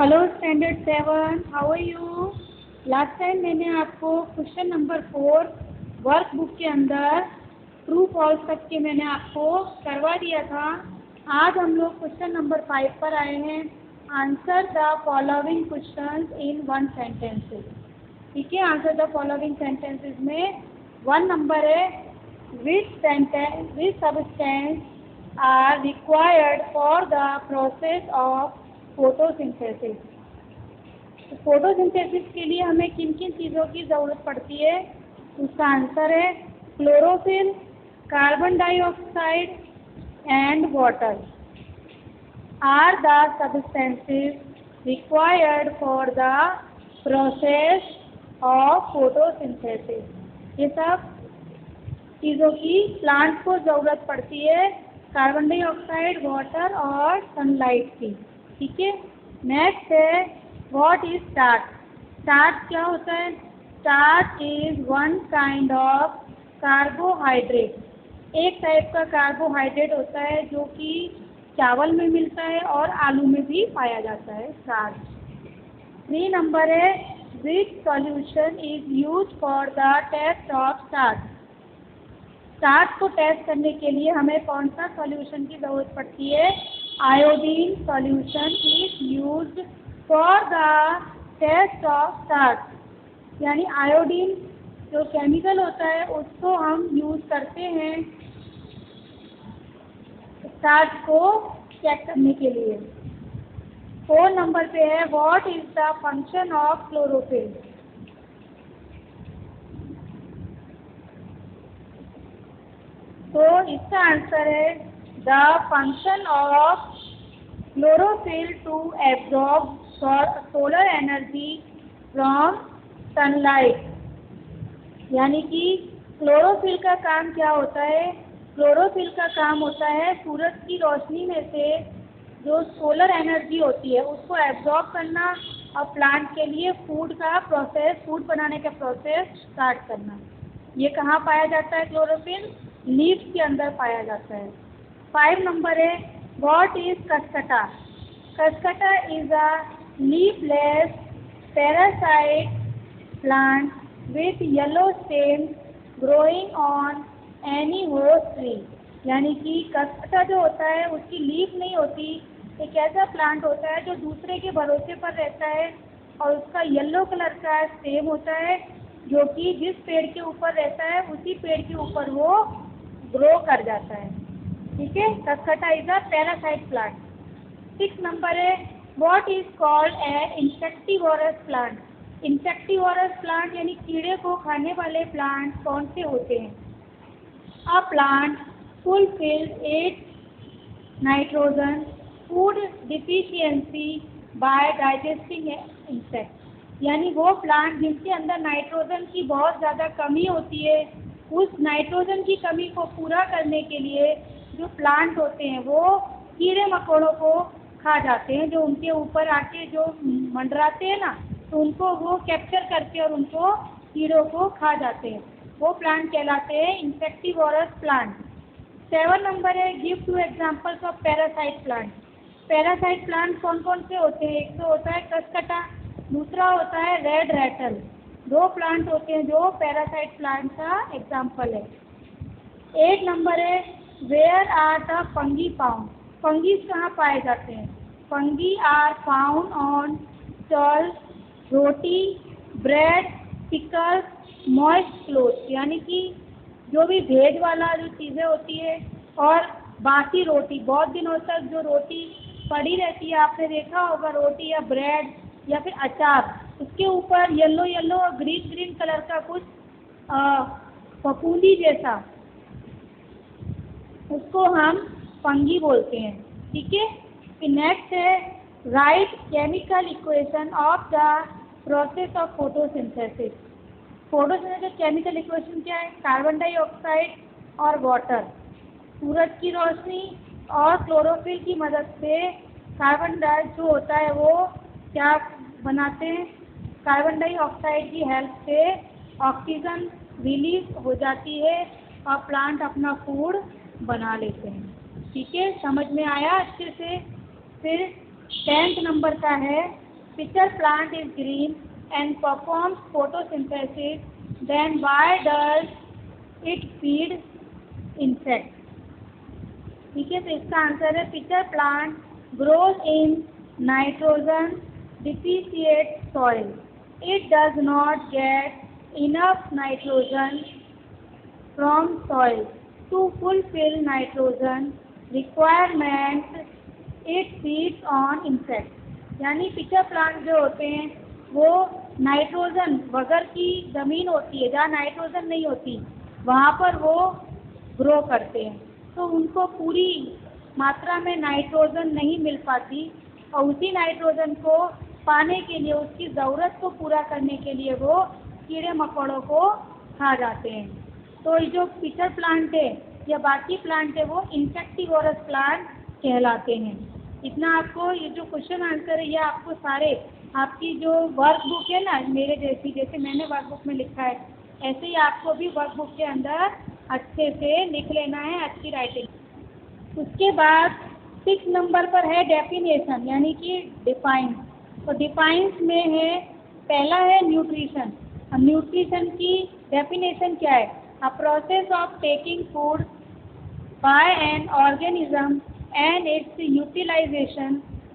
Hello standard 7, how are you. Last time मैंने आपको question number 4 workbook के अंदर ट्रू फॉल्स तक के मैंने आपको करवा दिया था। आज हम लोग क्वेश्चन नंबर 5 पर आए हैं। Answer the following questions in 1 sentences. ठीक है, आंसर द फॉलोइंग सेंटेंसेस में 1 नंबर है which substance are required for the process of photosynthesis. तो फोटोसिंथेसिस के लिए हमें किन किन चीज़ों की ज़रूरत पड़ती है, उसका आंसर है chlorophyll, carbon dioxide and water are the substances required for the process of photosynthesis. ये सब चीज़ों की प्लांट को ज़रूरत पड़ती है, कार्बन डाइऑक्साइड, वाटर और सनलाइट की। ठीक है, नेक्स्ट है व्हाट इज स्टार्च। स्टार्च क्या होता है? Starch is one kind of carbohydrate. एक टाइप का कार्बोहाइड्रेट होता है जो कि चावल में मिलता है और आलू में भी पाया जाता है स्टार्च। 3 नंबर है which solution is use for the test of starch. Starch को टेस्ट करने के लिए हमें कौन सा सॉल्यूशन की ज़रूरत पड़ती है? Iodine solution is used for the test of starch. यानी आयोडीन जो केमिकल होता है उसको हम यूज़ करते हैं स्टार्च को चेक करने के लिए। 4 नंबर पे है what is the function of chlorophyll. तो इसका आंसर है the function of chlorophyll to absorb solar energy from sunlight. यानी कि क्लोरोफिल का काम क्या होता है? क्लोरोफिल का काम होता है सूरज की रोशनी में से जो सोलर एनर्जी होती है उसको एब्जॉर्ब करना और प्लांट के लिए फूड बनाने का प्रोसेस स्टार्ट करना। ये कहाँ पाया जाता है? क्लोरोफिल लीव्स के अंदर पाया जाता है। 5 नंबर है what is कस्कटा। कस्कटा is a leafless parasite plant with yellow stem growing on any host tree. यानी कि कस्कटा जो होता है उसकी लीफ नहीं होती, एक ऐसा प्लांट होता है जो दूसरे के भरोसे पर रहता है और उसका येलो कलर का स्टेम होता है जो कि जिस पेड़ के ऊपर रहता है उसी पेड़ के ऊपर वो ग्रो कर जाता है। ठीक है, Cuscuta is a parasite plant. 6 number है what is called an insectivorous plant. Insectivorous plant यानी कीड़े को खाने वाले प्लांट कौन से होते हैं? A plant fulfils its nitrogen food deficiency by digesting insect. यानी वो प्लांट जिनके अंदर नाइट्रोजन की बहुत ज़्यादा कमी होती है, उस नाइट्रोजन की कमी को पूरा करने के लिए जो प्लांट होते हैं वो कीड़े मकोड़ों को खा जाते हैं, जो उनके ऊपर आके जो मंडराते हैं ना, तो उनको वो कैप्चर करके और उनको कीड़ों को खा जाते हैं। वो प्लांट कहलाते हैं इंसेक्टिवोरस प्लांट। 7 नंबर है give 2 examples of parasite plant. Parasite plant कौन कौन से होते हैं? एक तो होता है कस्कटा, दूसरा होता है रेड रैटल। 2 प्लांट होते हैं जो पैरासाइट प्लांट का एग्जाम्पल है। 8 नंबर है where are the fungi found. Fungis कहाँ पाए जाते हैं? Fungi are found on stale, roti, bread, pickle, moist cloth. यानी कि जो भी भेज वाला जो चीज़ें होती है और बासी रोटी, बहुत दिनों तक जो रोटी पड़ी रहती है, आपने देखा होगा रोटी या ब्रेड या फिर अचार, उसके ऊपर येलो येलो और ग्रीन ग्रीन कलर का कुछ फफूंदी जैसा, उसको हम फंगी बोलते हैं। ठीक है, फिर नेक्स्ट है right chemical equation of the process of photosynthesis. Photosynthesis chemical equation क्या है? कार्बन डाइऑक्साइड और वाटर सूरज की रोशनी और क्लोरोफिल की मदद से कार्बन डाइऑक्साइड जो होता है वो क्या बनाते हैं? कार्बन डाइऑक्साइड की हेल्प से ऑक्सीजन रिलीज हो जाती है और प्लांट अपना फूड बना लेते हैं। ठीक है, समझ में आया अच्छे से? फिर 10th नंबर का है pitcher plant is green and performs photosynthesis, then why does it feed insects? ठीक है, तो इसका आंसर है pitcher plant grows in nitrogen deficient soil. It does not get enough nitrogen from soil to fulfill nitrogen requirement. It feeds on insects. यानी pitcher plant जो होते हैं वो नाइट्रोजन वगैरह की ज़मीन होती है, जहाँ नाइट्रोजन नहीं होती वहाँ पर वो ग्रो करते हैं, तो उनको पूरी मात्रा में नाइट्रोजन नहीं मिल पाती और उसी नाइट्रोजन को पाने के लिए, उसकी ज़रूरत को पूरा करने के लिए वो कीड़े मकोड़ों को खा जाते हैं। तो ये जो पिचर प्लांट है या बाकी प्लांट है वो इंसेक्टिवोरस प्लांट कहलाते हैं। इतना आपको ये जो क्वेश्चन आंसर है ये आपको सारे आपकी जो वर्क बुक है ना, मेरे जैसे मैंने वर्क बुक में लिखा है ऐसे ही आपको भी वर्क बुक के अंदर अच्छे से लिख लेना है, अच्छी राइटिंग। उसके बाद 6 नंबर पर है डेफिनेशन यानी कि डिफाइन। तो डिफाइंस में है, पहला है न्यूट्रिशन। अब न्यूट्रिशन की डेफिनेशन क्या है? A process of taking food by an organism and its utilization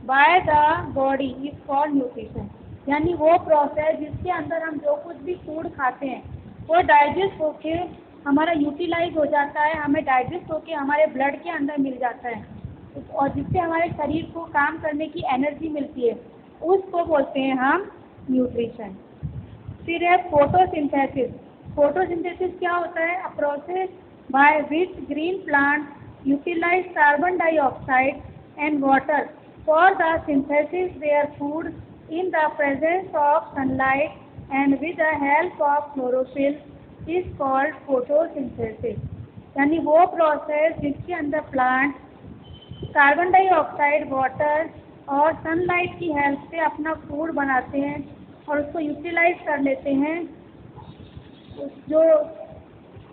by the body is called nutrition। यानी वो प्रोसेस जिसके अंदर हम जो कुछ भी फूड खाते हैं वो डाइजेस्ट होके हमारा यूटिलाइज हो जाता है, हमें डाइजेस्ट होके हमारे ब्लड के अंदर मिल जाता है और जिससे हमारे शरीर को काम करने की एनर्जी मिलती है, उसको बोलते हैं हम न्यूट्रिशन। फिर है फोटोसिंथेसिस। फोटोसिंथेसिस क्या होता है? A process by which green plant utilize carbon dioxide and water for the synthesis their food in the presence of sunlight and with the help of chlorophyll is called photosynthesis। यानी वो process जिसके अंदर plant carbon dioxide, water और sunlight की help से अपना food बनाते हैं और उसको यूटिलाइज कर लेते हैं जो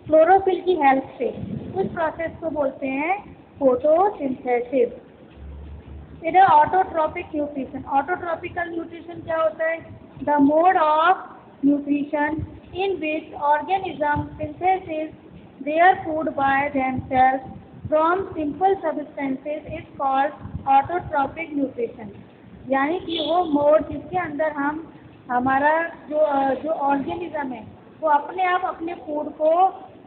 क्लोरोफिल की हेल्प से, उस प्रोसेस को बोलते हैं फोटोसिंथेसिस। फिर है ऑटोट्रॉपिक न्यूट्रिशन। ऑटोट्रॉपिकल न्यूट्रिशन क्या होता है? The mode of nutrition in which organism synthesis their food by themself from simple substances is called autotrophic nutrition. यानी कि वो मोड जिसके अंदर हम हमारा जो ऑर्गेनिज्म है वो अपने आप अपने फूड को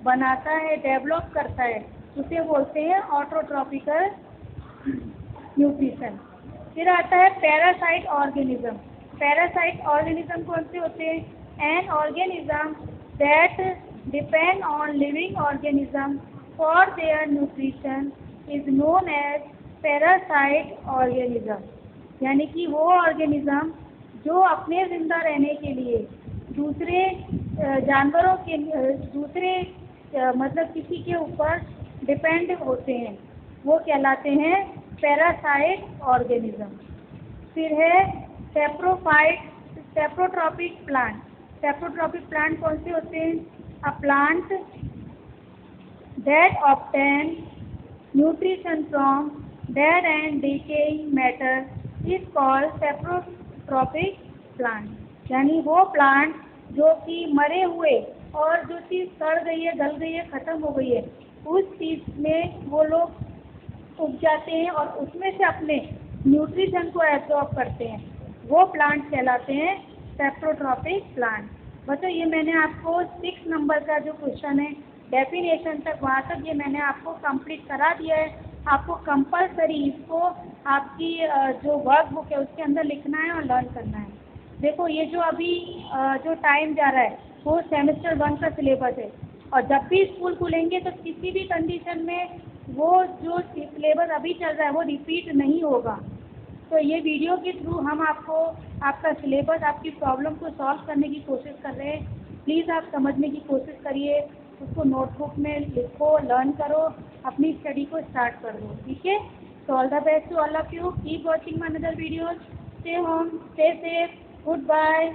बनाता है, डेवलप करता है, उसे बोलते हैं ऑटोट्रॉपिकल न्यूट्रिशन। फिर आता है पैरासाइट ऑर्गेनिज्म। पैरासाइट ऑर्गेनिज्म कौन से होते हैं? An organism that depend on living organism for their nutrition is known as parasite organism. यानी कि वो ऑर्गेनिज्म जो अपने जिंदा रहने के लिए दूसरे जानवरों के मतलब किसी के ऊपर डिपेंड होते हैं, वो कहलाते हैं पैरासाइट ऑर्गेनिज्म। फिर है सेप्रोट्रॉपिक प्लांट। सेप्रोट्रॉपिक प्लांट कौन से होते हैं? A plant that obtain nutrition from dead and decaying matter is called saprotrophic plant. यानी वो प्लांट जो कि मरे हुए और जो चीज़ सड़ गई है, गल गई है, ख़त्म हो गई है, उस चीज़ में वो लोग उग जाते हैं और उसमें से अपने न्यूट्रिशन को एब्जॉर्ब करते हैं, वो प्लांट कहलाते हैं सेप्रोट्रॉपिक प्लांट। बच्चों ये मैंने आपको 6 नंबर का जो क्वेश्चन है डेफिनेशन तक, वहाँ तक ये मैंने आपको कंप्लीट करा दिया है। आपको कंपलसरी इसको आपकी जो वर्क बुक है उसके अंदर लिखना है और लर्न करना है। देखो ये जो अभी जो टाइम जा रहा है वो सेमेस्टर 1 का सिलेबस है और जब भी स्कूल खुलेंगे तो किसी भी कंडीशन में वो जो सिलेबस अभी चल रहा है वो रिपीट नहीं होगा। तो ये वीडियो के थ्रू हम आपको आपका सिलेबस, आपकी प्रॉब्लम को सॉल्व करने की कोशिश कर रहे हैं। प्लीज़ आप समझने की कोशिश करिए, उसको नोटबुक में लिखो, लर्न करो, अपनी स्टडी को स्टार्ट कर दो। ठीक है, तो all the best to all of you. Keep watching my another videos. Stay home, stay safe, good bye.